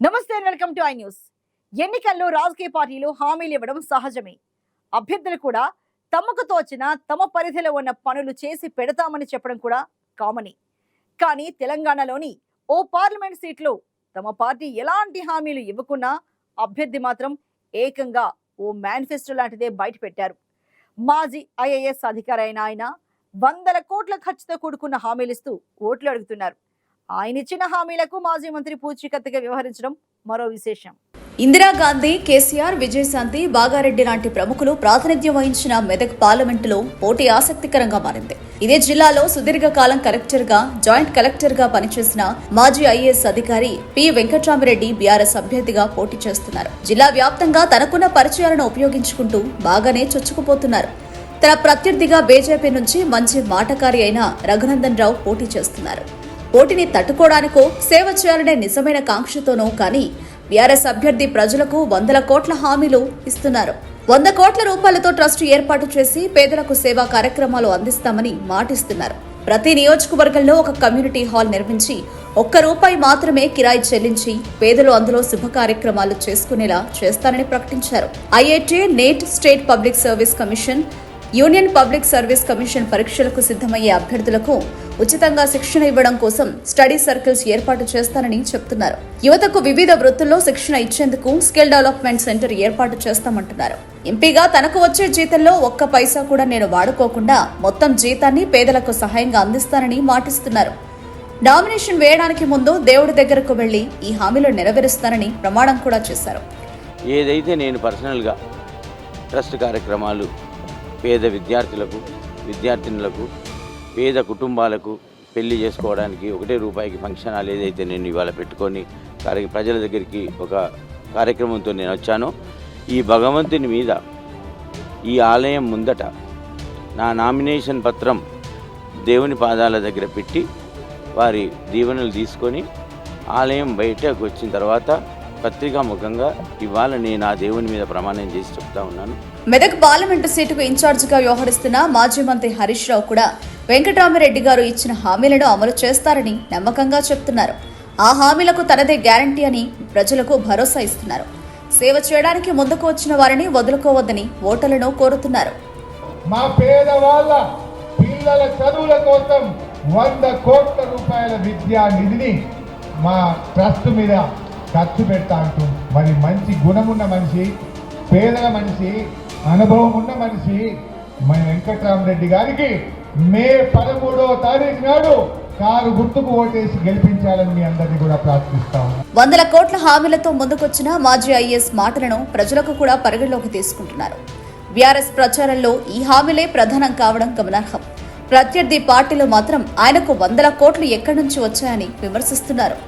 నమస్తే and welcome to I news. ఎన్నికల్లో రాజకీయ పార్టీలు హామీలు ఇవ్వడం సహజమే. అభ్యర్థులు కూడా తమకు తోచిన తమ పరిధిలో ఉన్న పనులు చేసి పెడతామని చెప్పడం కూడా కామనే. కానీ తెలంగాణలోని ఓ పార్లమెంట్ సీట్లో తమ పార్టీ ఎలాంటి హామీలు ఇవ్వకున్నా అభ్యర్థి మాత్రం ఏకంగా ఓ మేనిఫెస్టో లాంటిదే బయట పెట్టారు. మాజీ ఐఏఎస్ అధికారి అయిన ఆయన వందల కోట్ల ఖర్చుతో కూడుకున్న హామీలిస్తూ ఓట్లు అడుగుతున్నారు. ఆయన ఇచ్చిన హామీలకు మాజీ మంత్రి పూచీకత్తుగా వ్యవహరించడం మరో విశేషం. ఇందిరాగాంధీ, కేసీఆర్, విజయశాంతి, బాగారెడ్డి లాంటి ప్రముఖులు ప్రాతినిధ్యం వహించిన మెదక్ పార్లమెంటులో పోటీ ఆసక్తికరంగా మారింది. ఇదే జిల్లాలో సుదీర్ఘకాలం కలెక్టర్గా, జాయింట్ కలెక్టర్గా పనిచేసిన మాజీ ఐఏఎస్ అధికారి పి వెంకట్రామిరెడ్డి బీఆర్ఎస్ అభ్యర్థిగా పోటీ చేస్తున్నారు. జిల్లా వ్యాప్తంగా తనకున్న పరిచయాలను ఉపయోగించుకుంటూ బాగానే చొచ్చుకుపోతున్నారు. తన ప్రత్యర్థిగా బీజేపీ నుంచి మంచి మాటకారి అయిన రఘునందన్ రావు పోటీ చేస్తున్నారు. పోటీని తట్టుకోవడానికో, సేవ చేయాలనే నిజమైన కాంక్షతోనో కానీ బీఆర్ఎస్ అభ్యర్థి ప్రజలకు వందల కోట్ల హామీలు ఇస్తున్నారు. 100 కోట్ల రూపాయలతో ట్రస్ట్ ఏర్పాటు చేసి పేదలకు సేవా కార్యక్రమాలు అందిస్తామని మాటిస్తున్నారు. ప్రతి నియోజకవర్గంలో ఒక కమ్యూనిటీ హాల్ నిర్మించి ₹1 మాత్రమే కిరాయి చెల్లించి పేదలు అందులో శుభ కార్యక్రమాలు చేసుకునేలా చేస్తారని ప్రకటించారు. IIT, NET, state public service commission, union public service commission పరీక్షలకు సిద్ధమయ్యే అభ్యర్థులకు ఉచితంగా శిక్షణ ఇవ్వడం కోసం స్టడీ సర్కిల్స్ ఏర్పాటు చేస్తానని చెప్తున్నారు. యువతకు వివిధ వృత్తుల్లో శిక్షణ ఇచ్చేందుకు స్కిల్ డెవలప్మెంట్ సెంటర్ ఏర్పాటు చేస్తామంటున్నారు. ఎంపీగా తనకు వచ్చే జీతంలో ఒక్క పైసా కూడా నేను వాడుకోకుండా మొత్తం జీతాన్ని పేదలకు సహాయంగా అందిస్తానని మాటిస్తున్నారు. నామినేషన్ వేయడానికి ముందు దేవుడి దగ్గరకు వెళ్లి ఈ హామీలు నెరవేరుస్తానని ప్రమాణం కూడా చేశారు. ఏదైతే నేను పర్సనల్గా ట్రస్ట్ కార్యక్రమాలు పేద విద్యార్థులకు, విద్యార్థినులకు, పేద కుటుంబాలకు పెళ్లి చేసుకోవడానికి ₹1 ఫంక్షన్ హాల్ ఏదైతే నేను ఇవాళ పెట్టుకొని ప్రజల దగ్గరికి ఒక కార్యక్రమంతో నేను వచ్చానో, ఈ భగవంతుని మీద ఈ ఆలయం ముందట నా నామినేషన్ పత్రం దేవుని పాదాల దగ్గర పెట్టి వారి దీవెనలు తీసుకొని ఆలయం బయటకు వచ్చిన తర్వాత పత్రికాముఖంగా ఇవాళ నేను ఆ దేవుని మీద ప్రమాణం చేసి చెప్తా ఉన్నాను. మెదక్ పార్లమెంటు సీటుకు ఇన్ఛార్జిగా వ్యవహరిస్తున్న మాజీ మంత్రి హరీష్ రావు కూడా వెంకటరామిరెడ్డి గారు ఇచ్చిన హామీలను అమలు చేస్తారని నమ్మకంగా చెప్తున్నారు. ఆ హామీలకు తనదే గ్యారంటీ అని ప్రజలకు భరోసా ఇస్తున్నారు. సేవ చేయడానికి ముందుకు వచ్చిన వారిని వదులుకోవద్దని ఓటర్లను కోరుతున్నారు. మా పేదవాళ్ళ పిల్లల చదువుల కోసం 100 కోట్ల రూపాయల విద్యా నిధిని మా ట్రస్ట్ మీద ఖర్చు పెడతా అంటూ, మరి మంచి గుణమున్న మనిషి, పేదల మనిషి, అనుభవం ఉన్న మనిషి మన వెంకట్రామరెడ్డి గారికి మే 13వ తారీఖు నాడు కారు గుర్తుకు ఓటేసి గెలిపించాలని మీ అందరినీ కూడా ప్రార్థిస్తాం. 100 కోట్ల హామీలతో ముందుకొచ్చిన మాజీ ఐఏఎస్ మాటలను ప్రజలకు కూడా పరిగణలోకి తీసుకుంటున్నారు. బీఆర్ఎస్ ప్రచారంలో ఈ హామీలే ప్రధానం కావడం గమనార్హం. ప్రత్యర్థి పార్టీలు మాత్రం ఆయనకు 100 కోట్లు ఎక్కడి నుంచి వచ్చాయని విమర్శిస్తున్నారు.